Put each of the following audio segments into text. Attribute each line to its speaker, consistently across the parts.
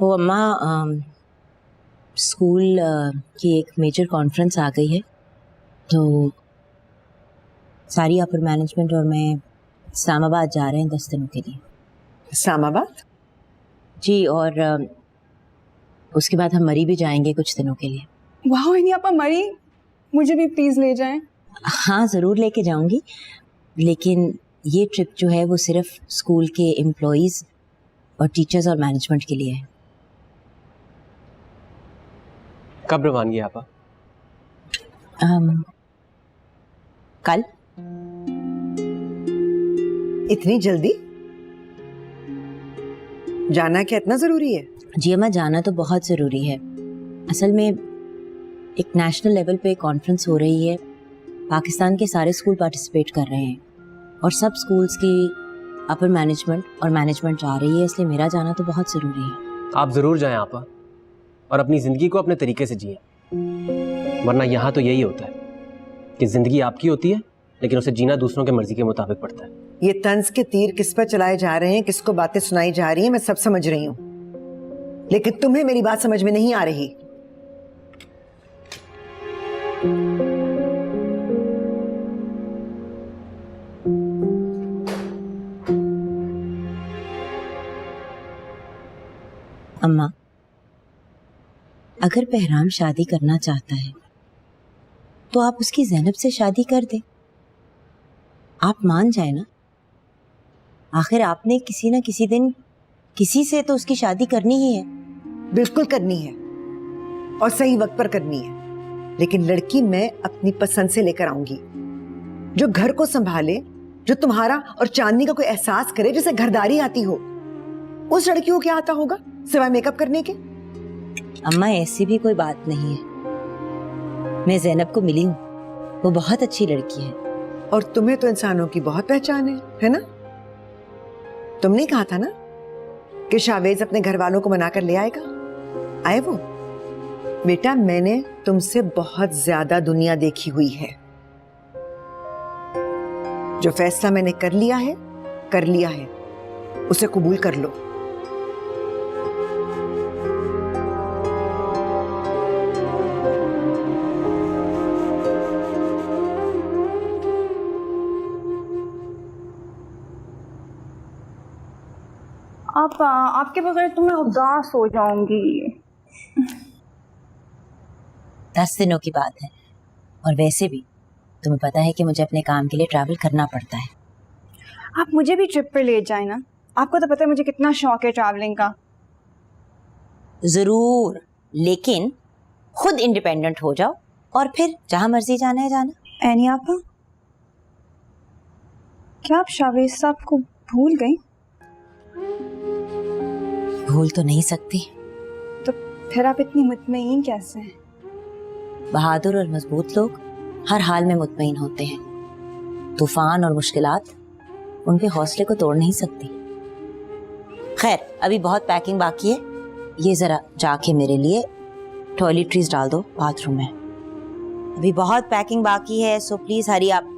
Speaker 1: वो अम्मा स्कूल की एक मेजर कॉन्फ्रेंस आ गई है, तो सारी अपर मैनेजमेंट और मैं इस्लामाबाद जा रहे हैं 10 दिनों के लिए।
Speaker 2: इस्लामाबाद?
Speaker 1: जी, और उसके बाद हम मरी भी जाएंगे कुछ दिनों के लिए।
Speaker 3: वाह इन्हीं आपा मरी, मुझे भी प्लीज ले जाएं।
Speaker 1: हाँ ज़रूर लेके जाऊंगी, लेकिन ये ट्रिप जो है वो सिर्फ स्कूल के एम्प्लॉइज़ और टीचर्स और मैनेजमेंट के लिए है।
Speaker 4: कब रवानगी आपा?
Speaker 1: कल।
Speaker 2: इतनी जल्दी जाना क्या इतना जरूरी है?
Speaker 1: जी अम्मा, जाना तो बहुत ज़रूरी है। असल में एक नेशनल लेवल पे कॉन्फ्रेंस हो रही है, पाकिस्तान के सारे स्कूल पार्टिसिपेट कर रहे हैं और सब स्कूल्स की अपर मैनेजमेंट और मैनेजमेंट जा रही है, इसलिए मेरा जाना तो बहुत ज़रूरी है।
Speaker 4: आप ज़रूर जाएं आपा, और अपनी ज़िंदगी को अपने तरीके से जिए, वरना यहाँ तो यही होता है कि ज़िंदगी आपकी होती है लेकिन उसे जीना दूसरों के मर्जी के मुताबिक पड़ता है।
Speaker 2: ये तंज के तीर किस पर चलाए जा रहे हैं, किसको बातें सुनाई जा रही हैं, मैं सब समझ रही हूँ, लेकिन तुम्हें मेरी बात समझ में नहीं आ रही।
Speaker 1: अम्मा, अगर बहराम शादी करना चाहता है तो आप उसकी ज़ैनब से शादी कर दें। आप मान जाए ना, आखिर आपने किसी न किसी दिन किसी से तो उसकी शादी करनी ही है।
Speaker 2: बिल्कुल करनी है और सही वक्त पर करनी है, लेकिन लड़की मैं अपनी पसंद से लेकर आऊंगी, जो घर को संभाले, जो तुम्हारा और चांदनी का कोई एहसास करे, जिसे घरदारी आती हो। उस लड़की को क्या आता होगा सिवाय मेकअप करने के?
Speaker 1: अम्मा ऐसी भी कोई बात नहीं है, मैं ज़ैनब को मिली हूँ, वो बहुत अच्छी लड़की है।
Speaker 2: और तुम्हें तो इंसानों की बहुत पहचान है ना? तुमने कहा था ना कि शावेज अपने घर वालों को मनाकर ले आएगा, आए वो? बेटा, मैंने तुमसे बहुत ज्यादा दुनिया देखी हुई है। जो फैसला मैंने कर लिया है, उसे कबूल कर लो।
Speaker 3: आपके बगैर तो मैं उदास हो जाऊंगी।
Speaker 1: 10 दिनों की बात है, और वैसे भी तुम्हें पता है कि मुझे अपने काम के लिए ट्रैवल करना पड़ता है।
Speaker 3: आप मुझे भी ट्रिप पे ले जाए ना, आपको तो पता है मुझे कितना शौक है ट्रैवलिंग का।
Speaker 1: जरूर, लेकिन खुद इंडिपेंडेंट हो जाओ और फिर जहां मर्जी जाना है जाना।
Speaker 3: एनी आपा, क्या आप शावेज साहब को भूल गई?
Speaker 1: भूल तो नहीं सकती।
Speaker 3: तो फिर आप इतनी मुतमईन कैसे हैं?
Speaker 1: बहादुर और मजबूत लोग हर हाल में मुतमईन होते हैं। तूफान और मुश्किलात उनके हौसले को तोड़ नहीं सकती। खैर, अभी बहुत पैकिंग बाकी है, ये जरा जाके मेरे लिए टॉयलेटरीज डाल दो बाथरूम में। अभी बहुत पैकिंग बाकी है, सो प्लीज हरी आप।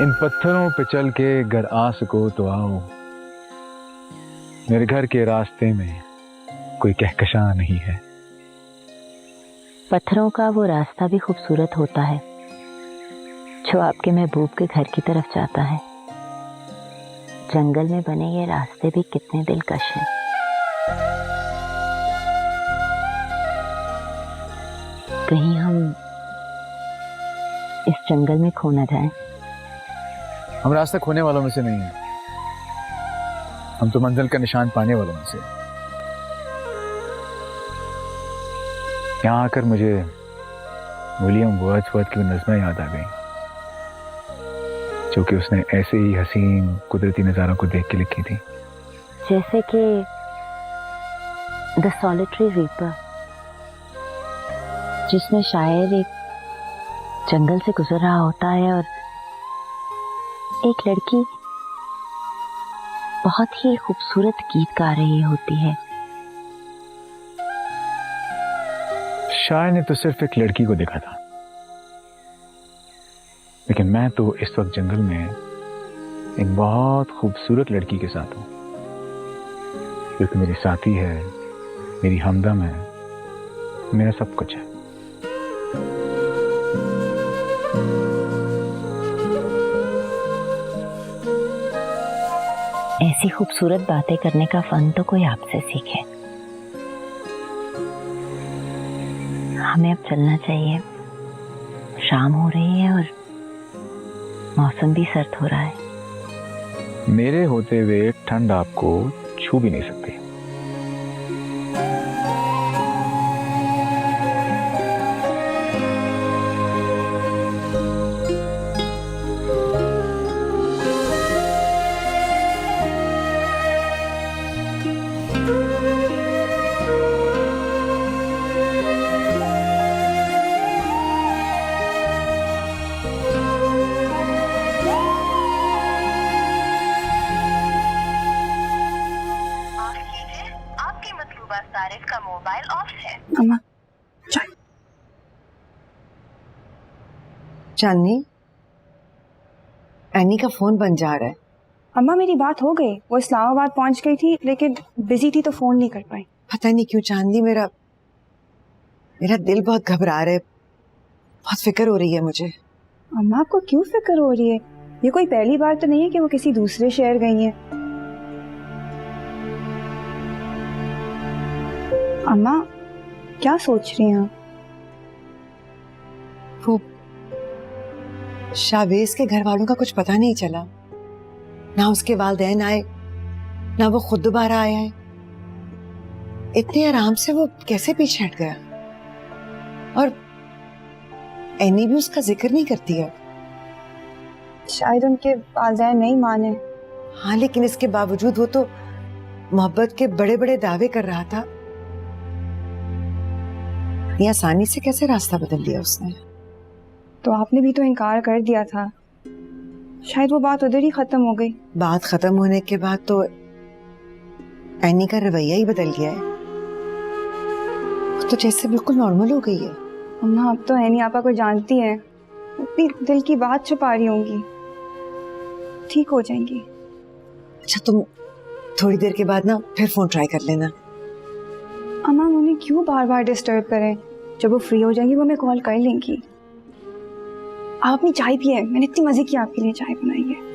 Speaker 5: इन पत्थरों पे चल के घर आ सको तो आओ, मेरे घर के रास्ते में कोई कहकशां नहीं है।
Speaker 6: पत्थरों का वो रास्ता भी खूबसूरत होता है जो आपके महबूब के घर की तरफ जाता है। जंगल में बने ये रास्ते भी कितने दिलकश हैं। कहीं हम जंगल में खो न जाएं।
Speaker 5: हम रास्ता खोने वालों में से नहीं हैं, हम तो मंजिल का निशान पाने वालों में से। यहाँ आकर मुझे विलियम वर्ड्सवर्थ की नज़्में याद आ गई, जो कि उसने ऐसे ही हसीन कुदरती नज़ारों को देख के लिखी थी।
Speaker 6: जैसे कि द सॉलिटरी रीपर, जिसमें शायर एक जंगल से गुजर रहा होता है और एक लड़की बहुत ही खूबसूरत गीत गा रही होती है।
Speaker 5: शायर ने तो सिर्फ एक लड़की को देखा था, लेकिन मैं तो इस वक्त जंगल में एक बहुत खूबसूरत लड़की के साथ हूं, क्योंकि मेरी साथी है, मेरी हमदम है, मेरा सब कुछ है।
Speaker 6: ऐसी खूबसूरत बातें करने का फन तो कोई आपसे सीखे। हमें अब चलना चाहिए, शाम हो रही है और मौसम भी सर्द हो रहा है।
Speaker 5: मेरे होते हुए ठंड आपको छू भी नहीं सकती।
Speaker 3: का मोबाइल ऑफ है। अम्मा चाय।
Speaker 2: चांदनी, एनी का फोन बंद जा रहा है।
Speaker 3: अम्मा मेरी बात हो गई, वो इस्लामाबाद पहुंच गई थी, लेकिन बिजी थी तो फोन नहीं कर पाई।
Speaker 2: पता नहीं क्यों चांदनी, मेरा दिल बहुत घबरा रहा है, बहुत फिक्र हो रही है मुझे।
Speaker 3: अम्मा आपको क्यों फिक्र हो रही है? ये कोई पहली बार तो नहीं है कि वो किसी दूसरे शहर गई हैं। अम्मा क्या सोच रही हैं?
Speaker 2: वो शाहवेज के घर वालों का कुछ पता नहीं चला, ना उसके वालिदैन आए, ना वो खुद दोबारा आया है। इतने आराम से वो कैसे पीछे हट गया? और एनी भी उसका जिक्र नहीं करती है।
Speaker 3: शायद उनके वालिदैन नहीं माने।
Speaker 2: हाँ, लेकिन इसके बावजूद वो तो मोहब्बत के बड़े बड़े दावे कर रहा था। ये आसानी से कैसे रास्ता बदल लिया उसने?
Speaker 3: तो आपने भी तो इनकार कर दिया था, शायद वो बात उधर ही खत्म हो गई।
Speaker 2: बात खत्म होने के बाद तो एनी का रवैया ही बदल गया है, तो जैसे बिल्कुल नॉर्मल हो गई है।
Speaker 3: अम्मा अब तो एनी आपा को जानती हैं, अपनी दिल की बात छुपा रही होंगी, ठीक हो जाएंगी।
Speaker 2: अच्छा, तुम थोड़ी देर के बाद ना फिर फोन ट्राई कर लेना।
Speaker 3: अम्मा उन्हें क्यों बार बार डिस्टर्ब करें? जब वो फ्री हो जाएंगी वो हमें कॉल कर लेंगी। आप अपनी चाय पिए, मैंने इतनी मजे की आपके लिए चाय बनाई है।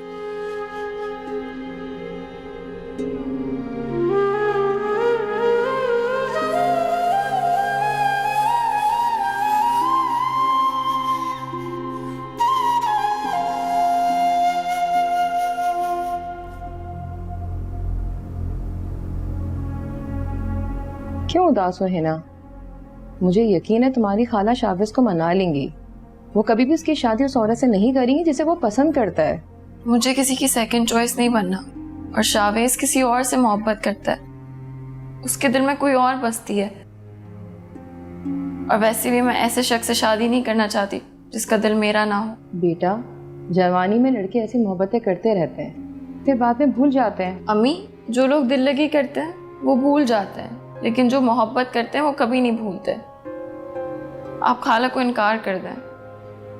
Speaker 7: क्यों उदास हो हिना? मुझे यकीन है तुम्हारी खाला शाहवेज को मना लेंगी। वो कभी भी उसकी शादी उस औरत से नहीं करेंगी जिसे वो पसंद करता है।
Speaker 8: मुझे किसी की सेकंड चॉइस नहीं बनना, और शाहवेज किसी और से मोहब्बत करता है, उसके दिल में कोई और बसती है। और वैसे भी मैं ऐसे शख्स से शादी नहीं करना चाहती जिसका दिल मेरा ना हो।
Speaker 7: बेटा, जवानी में लड़के ऐसी मोहब्बतें करते रहते हैं, फिर बाद में भूल जाते हैं।
Speaker 8: अम्मी, जो लोग दिल लगी करते हैं वो भूल जाते हैं, लेकिन जो मोहब्बत करते हैं वो कभी नहीं भूलते। आप खाला को इनकार कर दें,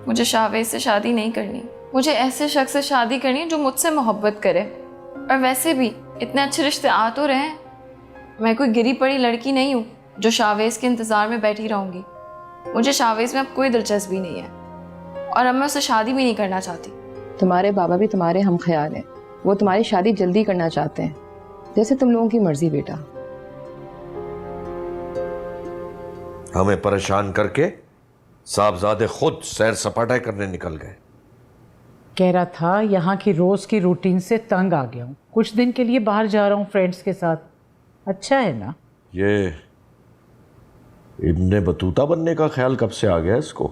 Speaker 8: मुझे शाहवेज से शादी नहीं करनी। मुझे ऐसे शख्स से शादी करनी है जो मुझसे मोहब्बत करे। और वैसे भी इतने अच्छे रिश्ते आ तो रहे हैं, मैं कोई गिरी पड़ी लड़की नहीं हूँ जो शाहवेज के इंतज़ार में बैठी रहूँगी। मुझे शाहवेज में अब कोई दिलचस्पी नहीं है, और अब मैं उससे शादी भी नहीं करना चाहती।
Speaker 7: तुम्हारे बाबा भी तुम्हारे हम ख्याल हैं, वो तुम्हारी शादी जल्दी करना चाहते हैं, जैसे तुम लोगों की मर्जी। बेटा,
Speaker 9: हमें परेशान करके साहबजादे खुद सैर सपाटा करने निकल गए।
Speaker 10: कह रहा था यहाँ की रोज की रूटीन से तंग आ गया हूँ, कुछ दिन के लिए बाहर जा रहा हूँ फ्रेंड्स के साथ। अच्छा है ना?
Speaker 9: ये इब्ने बतूता बनने का ख्याल कब से आ गया इसको?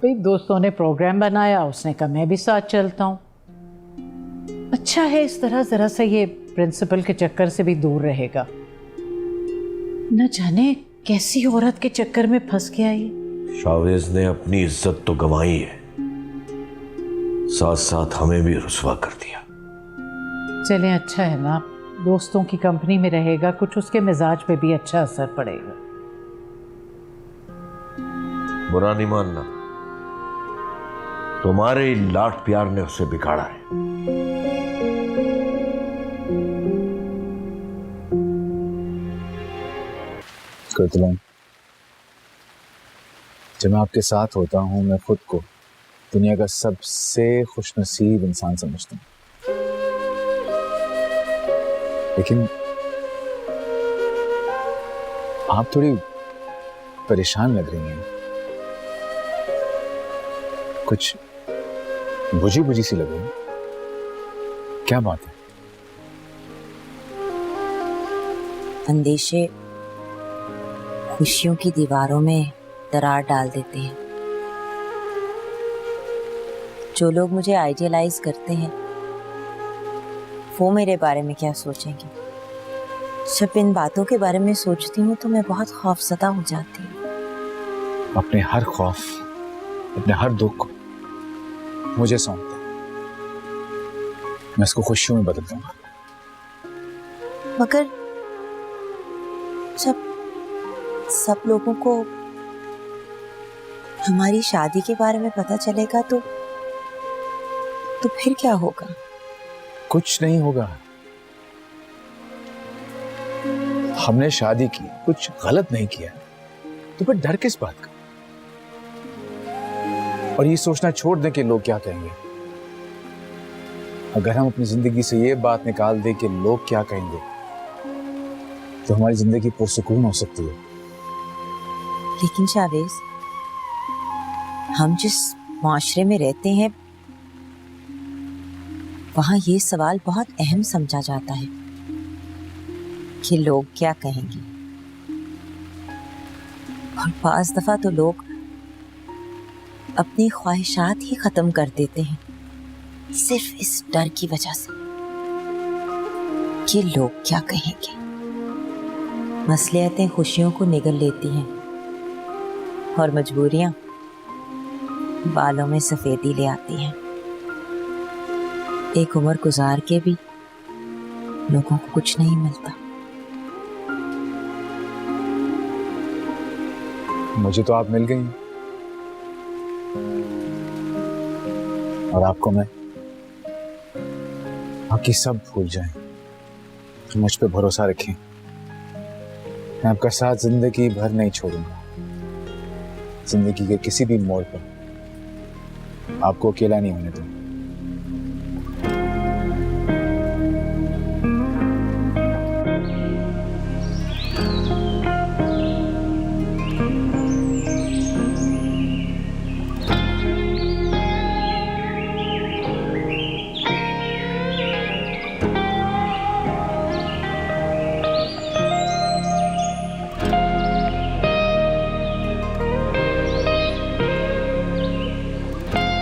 Speaker 10: भाई दोस्तों ने प्रोग्राम बनाया, उसने कहा मैं भी साथ चलता हूँ। अच्छा है, इस तरह जरा सा ये प्रिंसिपल के चक्कर से भी दूर रहेगा। न जाने कैसी औरत के चक्कर में फंस गया ये।
Speaker 9: शावेज ने अपनी इज्जत तो गंवाई है, साथ साथ हमें भी रुसवा कर दिया।
Speaker 10: चले अच्छा है ना, दोस्तों की कंपनी में रहेगा, कुछ उसके मिजाज पे भी अच्छा असर पड़ेगा।
Speaker 9: बुरा नहीं मानना, तुम्हारे लाड प्यार ने उसे बिगाड़ा है।
Speaker 5: करतलाम, जब मैं आपके साथ होता हूं मैं खुद को दुनिया का सबसे खुशनसीब इंसान समझता हूं, लेकिन आप थोड़ी परेशान लग रही हैं, कुछ बुझी बुझी सी लग रही है। क्या बात है?
Speaker 1: अंदेशे खुशियों की दीवारों में दरार डाल देते हैं। जो लोग मुझे आइडियलाइज करते हैं वो मेरे बारे में क्या सोचेंगे? जब इन बातों के बारे में सोचती हूँ तो मैं बहुत खौफजदा हो जाती हूँ।
Speaker 5: अपने हर खौफ, अपने हर दुख मुझे सौंप दे, मैं इसको खुशियों में बदल दूंगा।
Speaker 1: मगर जब सब लोगों को हमारी शादी के बारे में पता चलेगा तो फिर क्या होगा?
Speaker 5: कुछ नहीं होगा। हमने शादी की, कुछ गलत नहीं किया, तो फिर डर किस बात का? और ये सोचना छोड़ दें कि लोग क्या कहेंगे। अगर हम अपनी जिंदगी से ये बात निकाल दें कि लोग क्या कहेंगे, तो हमारी जिंदगी पुरसुकून हो सकती है।
Speaker 1: लेकिन शावेज, हम जिस माशरे में रहते हैं वहां ये सवाल बहुत अहम समझा जाता है कि लोग क्या कहेंगे। और बाज़ दफा तो लोग अपनी ख्वाहिशात ही खत्म कर देते हैं सिर्फ इस डर की वजह से कि लोग क्या कहेंगे। मसलियतें खुशियों को निगल लेती हैं और मजबूरियां बालों में सफेदी ले आती हैं। एक उम्र गुजार के भी लोगों को कुछ नहीं मिलता।
Speaker 5: मुझे तो आप मिल गई और आपको मैं। बाकी सब भूल जाएं, मुझ पे भरोसा रखें। मैं आपका साथ जिंदगी भर नहीं छोड़ूंगा। जिंदगी के किसी भी मोड़ पर आपको अकेला नहीं होने दूंगा।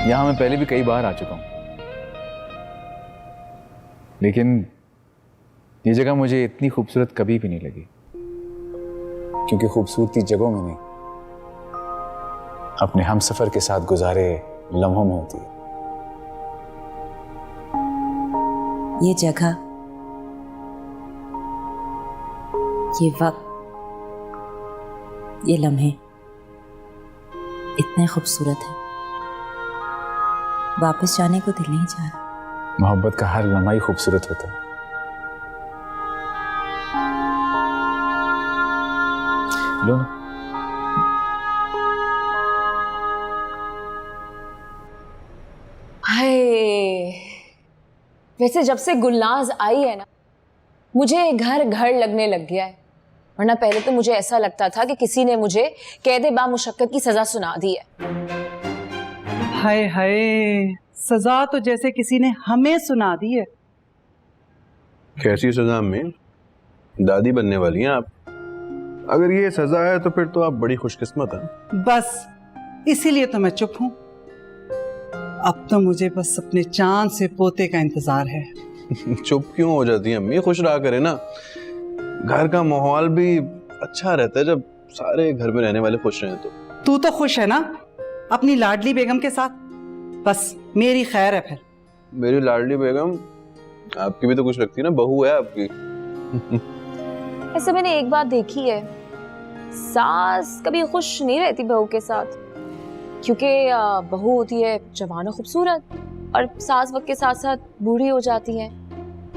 Speaker 5: यहां मैं पहले भी कई बार आ चुका हूं, लेकिन ये जगह मुझे इतनी खूबसूरत कभी भी नहीं लगी, क्योंकि खूबसूरती जगहों में नहीं, अपने हमसफर के साथ गुजारे लम्हों में होती है।
Speaker 1: ये जगह, ये वक्त, ये लम्हे इतने खूबसूरत हैं, वापस जाने को दिल नहीं चाह रहा।
Speaker 5: मोहब्बत का हर लम्हा ही खूबसूरत होता है। लो ना।
Speaker 7: हाय, वैसे जब से गुलनाज आई है ना, मुझे घर घर लगने लग गया है। वरना पहले तो मुझे ऐसा लगता था कि किसी ने मुझे कैदे बामुशक्कत की सजा सुना दी है।
Speaker 11: हाय हाय, सजा तो जैसे किसी ने हमें सुना दी है।
Speaker 9: कैसी सजा अम्मी? दादी बनने वाली हैं आप। अगर ये सजा है तो फिर तो आप बड़ी खुशकिस्मत हैं।
Speaker 11: बस इसीलिए तो मैं चुप हूं। अब तो मुझे बस अपने चांद से पोते का इंतजार है।
Speaker 9: चुप क्यों हो जाती हैं अम्मी? खुश रहा करे ना। घर का माहौल भी अच्छा रहता है जब सारे घर में रहने वाले खुश रहें। तो
Speaker 11: तू तो खुश है ना अपनी लाडली बेगम के साथ? बस मेरी खैर है फिर।
Speaker 9: मेरी लाडली बेगम आपकी भी तो कुछ लगती है ना, बहू है आपकी।
Speaker 7: ऐसे मैंने एक बात देखी है, सास कभी खुश नहीं रहती बहू के साथ, क्योंकि बहू होती है जवान और खूबसूरत, और सास वक्त के साथ साथ बूढ़ी हो जाती है।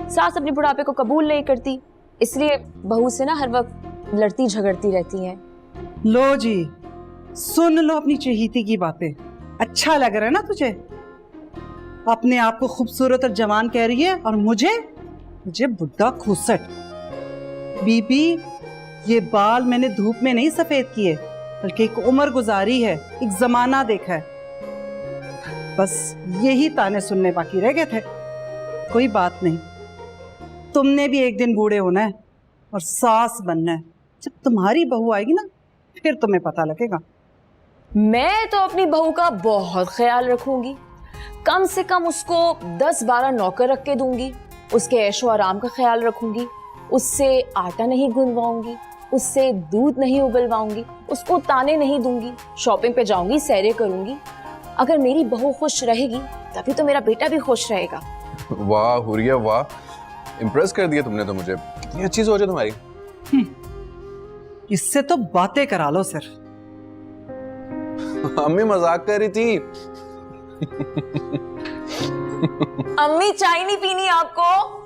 Speaker 7: सास अपने बुढ़ापे को कबूल नहीं करती, इसलिए बहू से ना हर वक्त लड़ती झगड़ती रहती हैं।
Speaker 11: लो जी, सुन लो अपनी चहेती की बातें। अच्छा लग रहा है ना तुझे? अपने आप को खूबसूरत और जवान कह रही है और मुझे बुढ़ा खूसट। बीबी, ये बाल मैंने धूप में नहीं सफेद किए, बल्कि एक उम्र गुजारी है, एक जमाना देखा है। बस यही ताने सुनने बाकी रह गए थे। कोई बात नहीं, तुमने भी एक दिन बूढ़े होना है और सास बनना है। जब तुम्हारी बहू आएगी ना, फिर तुम्हें पता लगेगा।
Speaker 7: मैं तो अपनी बहू का बहुत ख्याल रखूंगी, कम से कम उसको 10-12 नौकर रख के दूंगी, उसके ऐशो आराम का ख्याल रखूंगी, उससे आटा नहीं गुनवाऊंगी, उससे दूध नहीं उबलवाऊंगी, उसको ताने नहीं दूंगी, शॉपिंग पे जाऊंगी, सैरे करूंगी। अगर मेरी बहू खुश रहेगी तभी तो मेरा बेटा भी खुश रहेगा।
Speaker 9: वाह हुरिया वाह, इम्प्रेस कर दिया तुमने तो मुझे। कितनी अच्छी सोच है तुम्हारी।
Speaker 11: इससे तो बातें करा लो सिर्फ।
Speaker 9: अम्मी मजाक कर रही थी।
Speaker 7: अम्मी चाय नहीं पीनी आपको?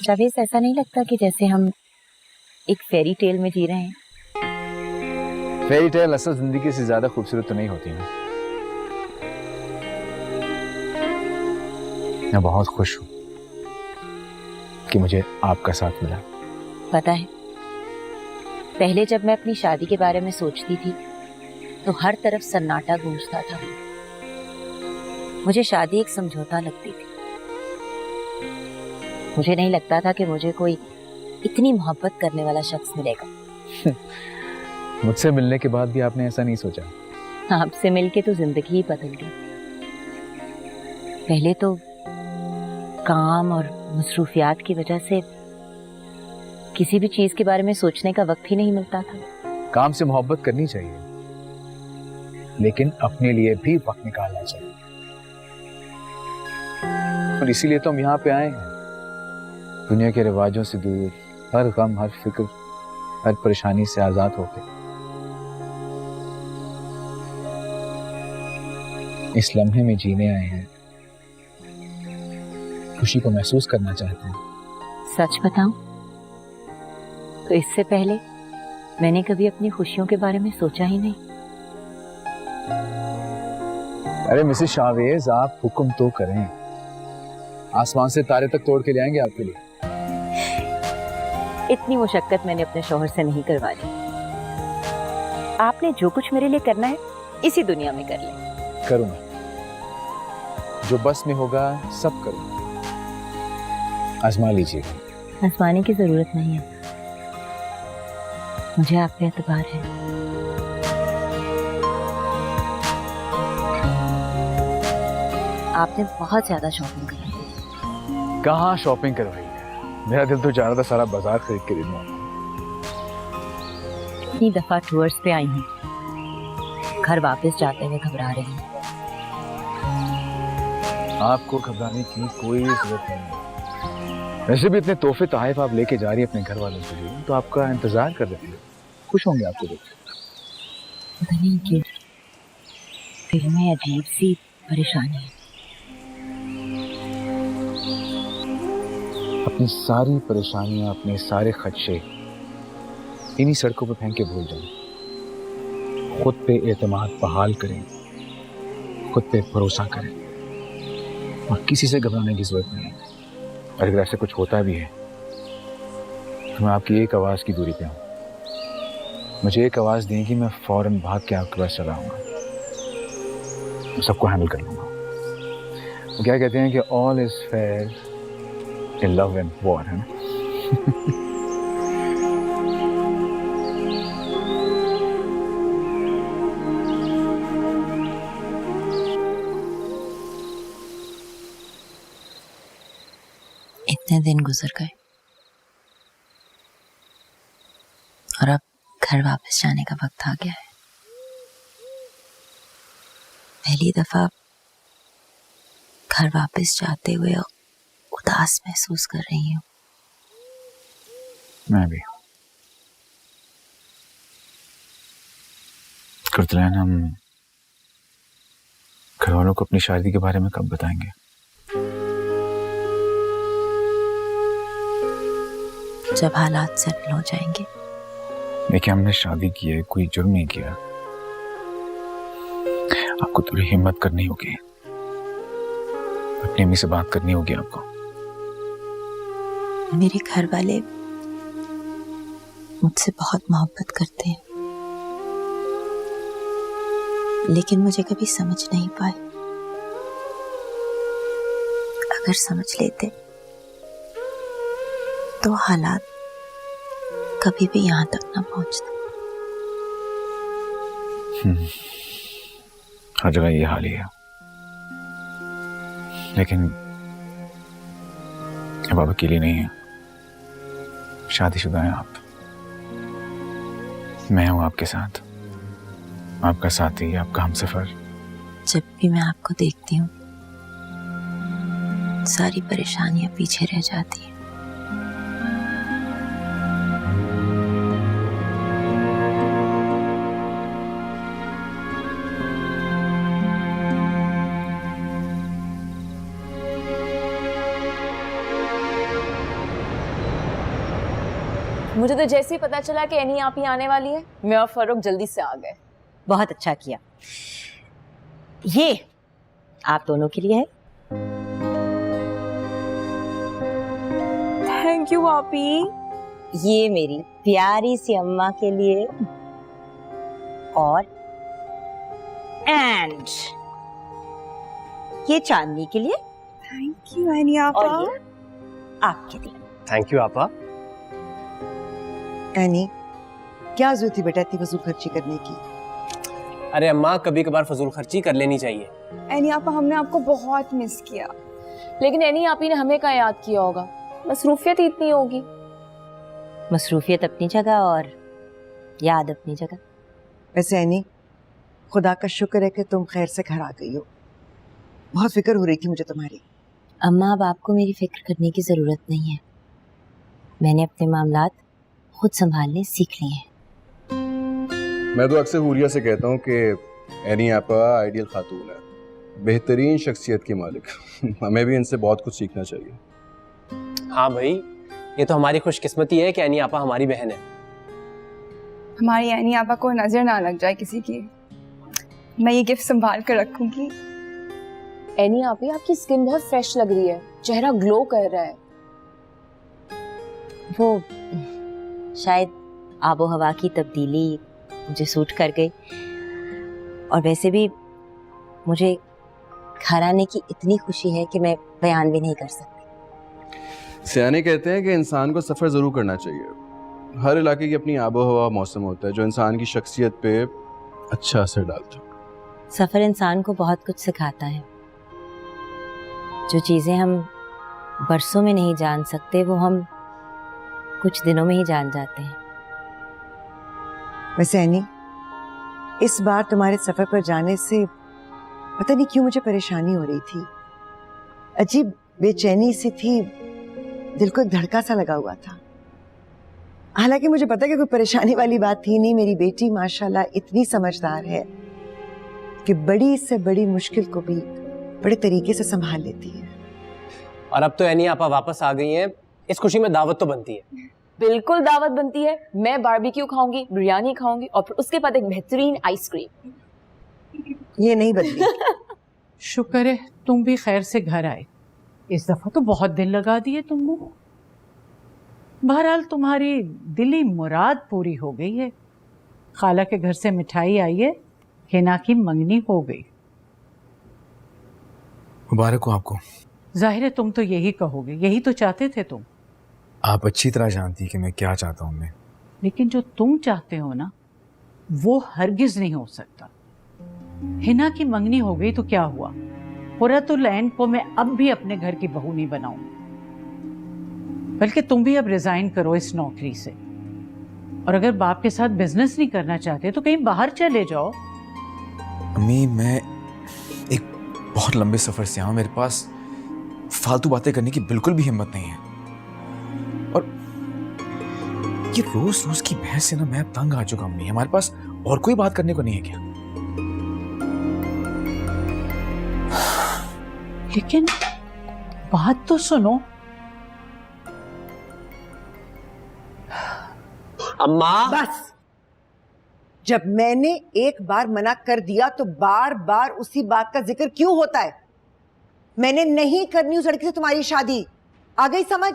Speaker 1: जावेद, ऐसा नहीं लगता कि जैसे हम एक फेरी टेल में जी रहे हैं?
Speaker 5: फेरी टेल असल जिंदगी से ज्यादा खूबसूरत तो नहीं होती ना। मैं बहुत खुश हूं कि मुझे आपका साथ मिला।
Speaker 1: पता है, पहले जब मैं अपनी शादी के बारे में सोचती थी तो हर तरफ सन्नाटा गूंजता था। मुझे शादी एक समझौता लगती थी। मुझे नहीं लगता था कि मुझे कोई इतनी मोहब्बत करने वाला शख्स मिलेगा।
Speaker 5: मुझसे मिलने के बाद भी आपने ऐसा नहीं सोचा?
Speaker 1: आपसे मिलके तो जिंदगी ही बदल गई। पहले तो काम और मसरूफियात की वजह से किसी भी चीज के बारे में सोचने का वक्त ही नहीं मिलता था।
Speaker 5: काम से मोहब्बत करनी चाहिए, लेकिन अपने लिए भी वक्त निकालना चाहिए। और इसीलिए तो हम यहाँ पे आए हैं, दुनिया के रिवाजों से दूर, हर गम, हर फिक्र, हर परेशानी से आजाद होकर इस लम्हे में जीने आए हैं, खुशी को महसूस करना चाहते हैं।
Speaker 1: सच बताऊं तो इससे पहले मैंने कभी अपनी खुशियों के बारे में सोचा ही नहीं।
Speaker 5: अरे मिसेस शावेज, आप हुक्म तो करें, आसमान से तारे तक तोड़ के ले आएंगे आपके लिए।
Speaker 1: इतनी मुशक्कत मैंने अपने शौहर से नहीं करवा ली। आपने जो कुछ मेरे लिए करना है इसी दुनिया में कर ले।
Speaker 5: करूंगा, जो बस में होगा सब करूंगा। आजमा लीजिएगा।
Speaker 1: आजमाने की जरूरत नहीं है, मुझे आप पे एतबार है। आपने बहुत ज्यादा शॉपिंग करी।
Speaker 5: कहाँ शॉपिंग करवाई है? मेरा दिल तो चाह रहा था सारा बाजार खरीद के दूंगा।
Speaker 1: इतनी दफा टूर्स पे आई हूँ, घर वापस जाते हुए घबरा रही हूँ।
Speaker 5: आपको घबराने की कोई जरूरत नहीं है। वैसे भी इतने तोहफे तोहफे आप लेके जा रही है अपने घर वालों के लिए, तो आपका इंतजार कर रहे हैं, खुश होंगे आपको देख।
Speaker 1: पता नहीं क्यों दिल में अजीब सी परेशानी है।
Speaker 5: अपनी सारी परेशानियां, अपने सारे खदशे इन्हीं सड़कों पर फेंक के भूल जाएं। खुद पे एतमाद बहाल करें, खुद पे भरोसा करें और किसी से घबराने की जरूरत नहीं है। और अगर ऐसे कुछ होता भी है तो मैं आपकी एक आवाज़ की दूरी पे हूँ। मुझे एक आवाज़ देंगी, मैं फौरन भाग के आपके पास चला आऊँगा, मैं सबको हैंडल कर लूँगा। वो क्या कहते हैं कि all is fair in love and war, है ना?
Speaker 1: इतने दिन गुजर गए और अब घर वापस जाने का वक्त आ गया है। पहली दफा घर वापस जाते हुए उदास महसूस कर रही हूँ।
Speaker 5: मैं भी। कुर्तलैन, हम घर वालों को अपनी शादी के बारे में कब बताएंगे?
Speaker 1: जब हालात सेटल हो जाएंगे।
Speaker 5: देखिए, हमने शादी की है, कोई जुर्म नहीं किया। आपको थोड़ी हिम्मत करनी होगी, अपनी अम्मी से बात करनी होगी आपको।
Speaker 1: मेरे घर वाले मुझसे बहुत मोहब्बत करते हैं, लेकिन मुझे कभी समझ नहीं पाए। अगर समझ लेते तो हालात कभी भी यहाँ तक ना पहुंचते।
Speaker 5: हर जगह ये हाल ही है, लेकिन अब आप अकेली नहीं है, शादीशुदा हैं आप। मैं हूं आपके साथ, आपका साथी, आपका हमसफर।
Speaker 1: जब भी मैं आपको देखती हूँ सारी परेशानियां पीछे रह जाती हैं।
Speaker 7: मुझे तो जैसे ही पता चला कि एनी आप ही आने वाली है, मैं और फरूक जल्दी से आ गए।
Speaker 1: बहुत अच्छा किया। ये आप दोनों के लिए है।
Speaker 7: थैंक यू आपी।
Speaker 1: ये मेरी प्यारी सी अम्मा के लिए, और एंड ये चांदनी के लिए।
Speaker 3: थैंक यू एनी आपा।
Speaker 1: और ये आपके लिए।
Speaker 4: थैंक यू आपा।
Speaker 2: एनी, क्या जरूरत थी बेटा इतनी फजूल खर्ची करने की?
Speaker 4: अरे अम्मा, कभी कभार फजूल खर्ची कर लेनी चाहिए।
Speaker 3: एनी आपा, हमने आपको बहुत मिस किया।
Speaker 7: लेकिन एनी आप ही ने हमें कहाँ याद किया होगा, मसरूफियत ही इतनी होगी।
Speaker 1: मसरूफियत अपनी जगह और याद अपनी जगह।
Speaker 2: वैसे एनी, खुदा का शुक्र है कि तुम खैर से घर आ गई हो। बहुत फिक्र हो रही थी मुझे तुम्हारी।
Speaker 1: अम्मा, अब आपको मेरी फिक्र करने की जरूरत नहीं है। मैंने अपने मामलात खुद संभालने सीख लिए हैं।
Speaker 9: मैं तो अक्सर हुरिया से कहता हूँ कि एनी आपा आइडियल खातून है, बेहतरीन शख्सियत की मालिक। हमें भी इनसे बहुत कुछ सीखना चाहिए।
Speaker 4: हाँ भाई, ये तो हमारी खुशकिस्मती है कि एनी आपा हमारी बहन है।
Speaker 3: हमारी एनी आपा को नजर ना लग जाए किसी की। मैं ये गिफ्ट संभाल कर रखूंगी।
Speaker 7: एनी आप ही, आपकी स्किन बहुत फ्रेश लग रही है, चेहरा ग्लो कर रहा है।
Speaker 1: वो शायद आबो हवा की तब्दीली मुझे सूट कर गई, और वैसे भी मुझे घर आने की इतनी खुशी है कि मैं बयान भी नहीं कर सकती।
Speaker 9: सियाने कहते हैं कि इंसान को सफ़र ज़रूर करना चाहिए। हर इलाके की अपनी आबो हवा, मौसम होता है जो इंसान की शख्सियत पे अच्छा असर डालता है।
Speaker 1: सफ़र इंसान को बहुत कुछ सिखाता है। जो चीज़ें हम बरसों में नहीं जान सकते, वो हम कुछ दिनों में ही जान जाते हैं।
Speaker 2: वैसे एनी, इस बार तुम्हारे सफर पर जाने से पता नहीं क्यों मुझे परेशानी हो रही थी। अजीब बेचैनी सी थी, दिल को एक धड़का सा लगा हुआ था। हालांकि मुझे पता है कि कोई परेशानी वाली बात थी नहीं। मेरी बेटी माशाल्लाह इतनी समझदार है कि बड़ी से बड़ी मुश्किल को भी बड़े तरीके से संभाल लेती है।
Speaker 4: और अब तो एनी आपा वापस आ गई हैं, इस खुशी में दावत तो बनती है।
Speaker 7: बिल्कुल दावत बनती है। मैं बारबेक्यू खाऊंगी, बिरयानी खाऊंगी और फिर उसके बाद एक बेहतरीन आइसक्रीम।
Speaker 2: ये नहीं बदली।
Speaker 10: शुक्र है तुम भी खैर से घर आए। इस दफा तो बहुत दिन लगा दिए तुमने। बहरहाल तुम्हारी दिली मुराद पूरी हो गई है। खाला के घर से मिठाई आई है, हिना की मंगनी हो गई।
Speaker 5: मुबारक हो आपको।
Speaker 10: जाहिर है तुम तो यही कहोगे, यही तो चाहते थे तुम।
Speaker 5: आप अच्छी तरह जानती है कि मैं क्या चाहता हूँ। मैं
Speaker 10: लेकिन जो तुम चाहते हो ना, वो हरगिज नहीं हो सकता। हिना की मंगनी हो गई तो क्या हुआ? हुर्रतुल ऐन को मैं अब भी अपने घर की बहू नहीं बनाऊंगी। बल्कि तुम भी अब रिजाइन करो इस नौकरी से, और अगर बाप के साथ बिजनेस नहीं करना चाहते तो कहीं बाहर चले जाओ।
Speaker 5: अम्मी, मैं एक बहुत लंबे सफर से आया हूं, मेरे पास फालतू बातें करने की बिल्कुल भी हिम्मत नहीं है। और ये रोज रोज की बहस से ना मैं अब तंग आ चुका हूं। अम्मी, हमारे पास और कोई बात करने को नहीं है क्या?
Speaker 10: लेकिन बात तो सुनो।
Speaker 4: अम्मा,
Speaker 2: बस, जब मैंने एक बार मना कर दिया तो बार बार उसी बात का जिक्र क्यों होता है? मैंने नहीं करनी उस लड़की से तुम्हारी शादी। आ गई समझ?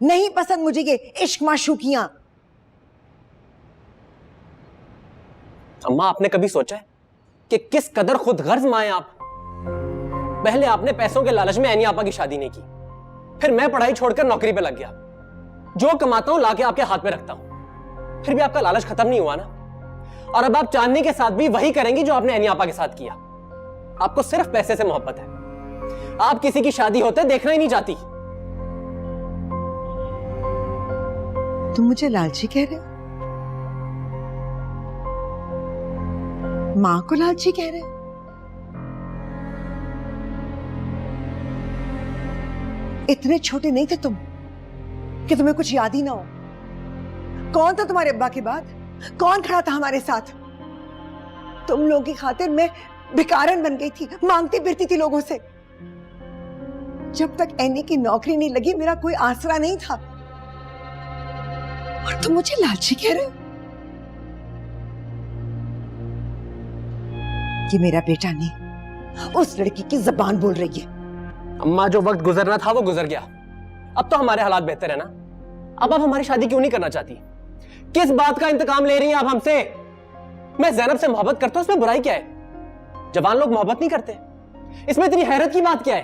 Speaker 2: नहीं पसंद मुझे ये इश्क माशूकियां।
Speaker 4: अम्मा, आपने कभी सोचा है कि किस कदर खुद गर्ज मां हैं आप? पहले आपने पैसों के लालच में एनी आपा की शादी नहीं की, फिर मैं पढ़ाई छोड़कर नौकरी पे लग गया। जो कमाता हूं लाके आपके हाथ में रखता हूं, फिर भी आपका लालच खत्म नहीं हुआ ना। और अब आप चांदनी के साथ भी वही करेंगी जो आपने एनी आपा के साथ किया। आपको सिर्फ पैसे से मोहब्बत है, आप किसी की शादी होते देखना ही नहीं चाहती।
Speaker 2: तुम मुझे लालची कह रहे हो? मां को लालची कह रहे हो? इतने छोटे नहीं थे तुम कि तुम्हें कुछ याद ही ना हो। कौन था तुम्हारे अब्बा के बाद? कौन खड़ा था हमारे साथ? तुम लोगों की खातिर मैं भिखारन बन गई थी, मांगती फिरती थी लोगों से। जब तक एनी की नौकरी नहीं लगी मेरा कोई आसरा नहीं था, और तुम मुझे लालची कह रहे हो? ये मेरा बेटा नहीं, उस लड़की की जबान बोल रही है।
Speaker 4: अम्मा, जो वक्त गुजरना था वो गुजर गया। अब तो हमारे हालात बेहतर है ना। अब आप हमारी शादी क्यों नहीं करना चाहती? किस बात का इंतकाम ले रही हैं आप हमसे? मैं ज़ैनब से मोहब्बत करता हूं, इसमें बुराई क्या है? जवान लोग मोहब्बत नहीं करते, इसमें इतनी हैरत की बात क्या है?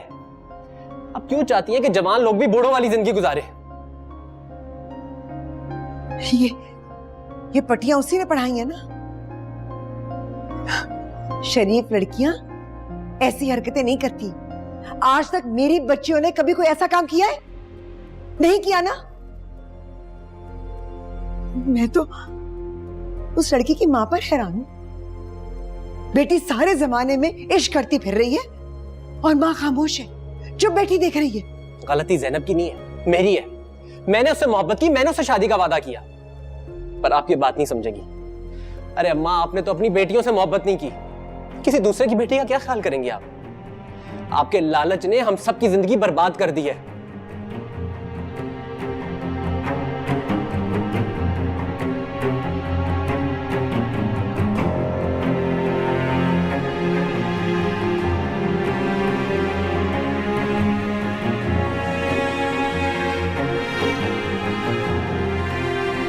Speaker 4: अब क्यों चाहती है कि जवान लोग भी बूढ़ों वाली जिंदगी गुजारे?
Speaker 2: ये पटियां उसी ने पढ़ाई है ना। शरीफ लड़कियां ऐसी हरकतें नहीं करती। आज तक मेरी बच्चियों ने कभी कोई ऐसा काम किया है? नहीं किया ना। मैं तो उस लड़की की मां पर हैरान हूं। बेटी सारे जमाने में इश्क करती फिर रही है और मां खामोश है, चुप बैठी देख रही है।
Speaker 4: गलती ज़ैनब की नहीं है, मेरी है। मैंने उससे मोहब्बत की, मैंने उससे शादी का वादा किया, पर आप ये बात नहीं समझेंगी। अरे अम्मा, आपने तो अपनी बेटियों से मोहब्बत नहीं की, किसी दूसरे की बेटी का क्या ख्याल करेंगे आप? आपके लालच ने हम सबकी जिंदगी बर्बाद कर दी है।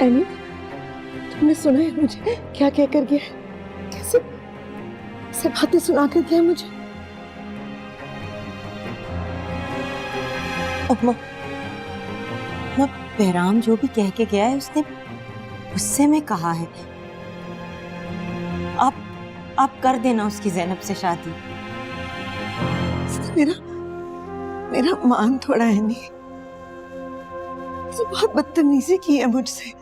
Speaker 2: एनी, तुमने सुना है मुझे क्या क्या कर गया है? कैसे सब बातें सुना कर गया मुझे?
Speaker 1: अम्मा, बहराम जो भी कह के गया है उसने उससे मैं कहा है आप कर देना उसकी ज़ैनब से शादी।
Speaker 2: मेरा मान थोड़ा है नहीं, तो बहुत बदतमीजी की है मुझसे।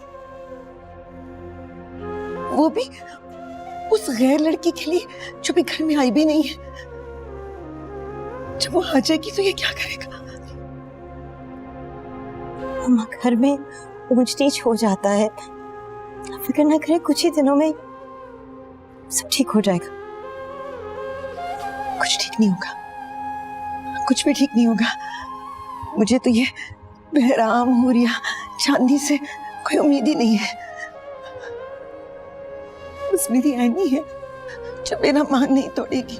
Speaker 2: वो भी उस गैर लड़की के लिए जो भी घर में आई भी नहीं है। जब वो आ जाएगी तो ये क्या करेगा?
Speaker 1: अम्मा, घर में ऊंच नीच हो जाता है, फिक्र ना करें, कुछ ही दिनों में सब ठीक हो जाएगा।
Speaker 2: कुछ ठीक नहीं होगा, कुछ भी ठीक नहीं होगा। मुझे तो ये बहराम हुरिया चांदी से कोई उम्मीद ही नहीं है। बस मेरी ऐनी है जो मेरा मान नहीं तोड़ेगी।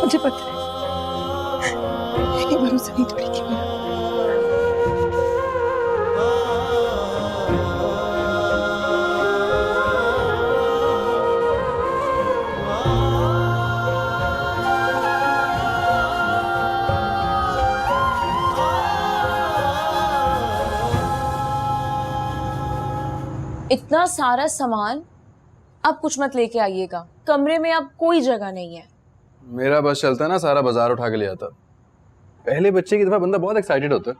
Speaker 2: मुझे पता है ये भरोसा नहीं तोड़ेगी मेरा।
Speaker 7: इतना सारा सामान, अब कुछ मत लेके आइएगा, कमरे में अब कोई जगह नहीं है।
Speaker 9: मेरा बस चलता है ना, सारा बाजार उठा के ले आता। पहले बच्चे की दफा बंदा बहुत एक्साइटेड होता है।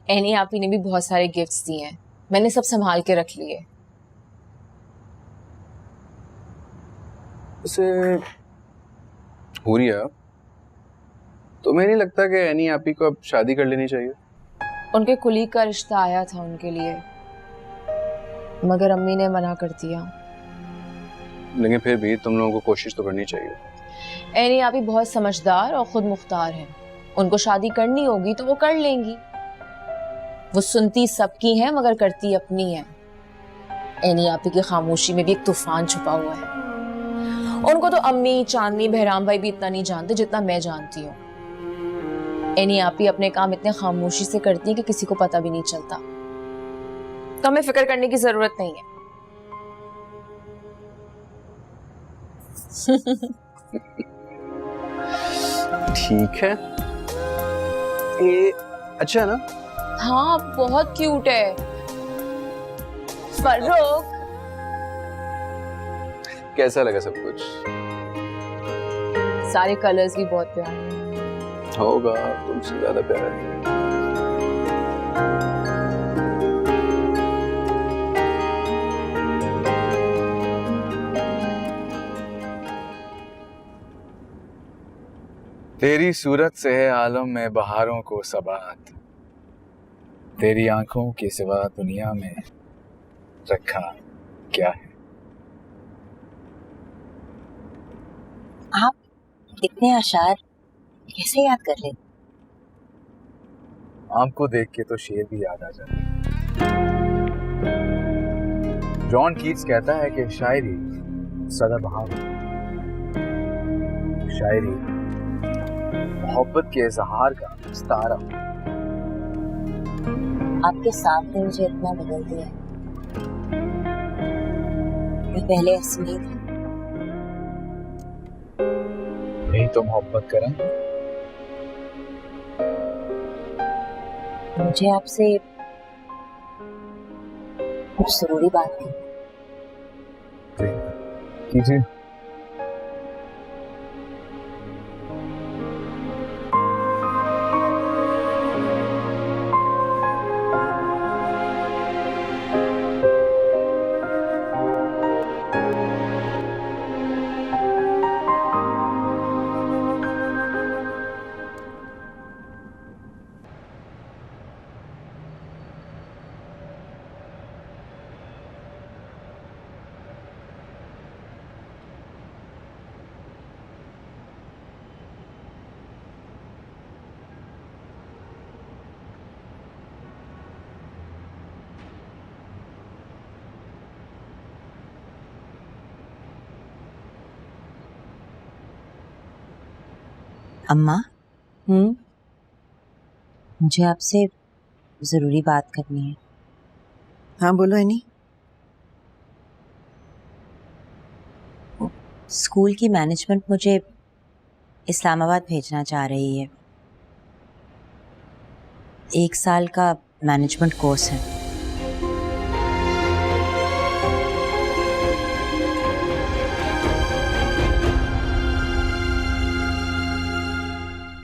Speaker 7: एनी आपी ने भी बहुत सारे गिफ्ट्स दिए हैं, मैंने सब संभाल के रख लिए।
Speaker 9: उसे हुरिया, तुम्हें नहीं लगता कि एनी आपी को अब शादी कर लेनी चाहिए?
Speaker 7: उनके कुलीग का रिश्ता आया था उनके लिए, मगर अम्मी ने मना कर दिया।
Speaker 9: लेकिन फिर भी तुम लोगों को कोशिश तो करनी चाहिए।
Speaker 7: एनी आपी बहुत समझदार और खुद मुख्तार हैं, उनको शादी करनी होगी तो वो कर लेंगी। वो सुनती सबकी हैं मगर करती अपनी है। एनी आपी की खामोशी में भी एक तूफान छुपा हुआ है। उनको तो अम्मी, चांदनी, बहराम भाई भी इतना नहीं जानते जितना मैं जानती हूँ। एनी आपी अपने काम इतने खामोशी से करती है कि किसी को पता भी नहीं चलता, तो हमें फिक्र करने की जरूरत नहीं है।
Speaker 9: ठीक है, ये अच्छा है ना?
Speaker 7: हाँ, बहुत क्यूट है। फर्रुख,
Speaker 9: कैसा लगा सब कुछ?
Speaker 7: सारे कलर्स भी बहुत प्यारे हैं।
Speaker 9: होगा, तुमसे ज्यादा प्यारा है।
Speaker 5: तेरी सूरत से है आलम में बहारों को सबात, तेरी आंखों के सिवा दुनिया में रखा क्या है।
Speaker 1: आप इतने अशार कैसे याद कर लेते?
Speaker 5: आपको देख के तो शेर भी याद आ जाता है। जॉन कीट्स कहता है कि शायरी सदाबहार, शायरी मोहब्बत के इजहार का सितारा।
Speaker 1: आपके साथ ने मुझे इतना बदल दिया, मैं पहले ऐसी नहीं थी।
Speaker 5: यही तो मोहब्बत करें।
Speaker 1: मुझे आपसे कुछ जरूरी बात थी।
Speaker 5: कीजिए।
Speaker 1: अम्मा, मुझे आपसे जरूरी बात करनी है।
Speaker 2: हाँ बोलो एनी।
Speaker 1: स्कूल की मैनेजमेंट मुझे इस्लामाबाद भेजना चाह रही है। 1 साल का मैनेजमेंट कोर्स है।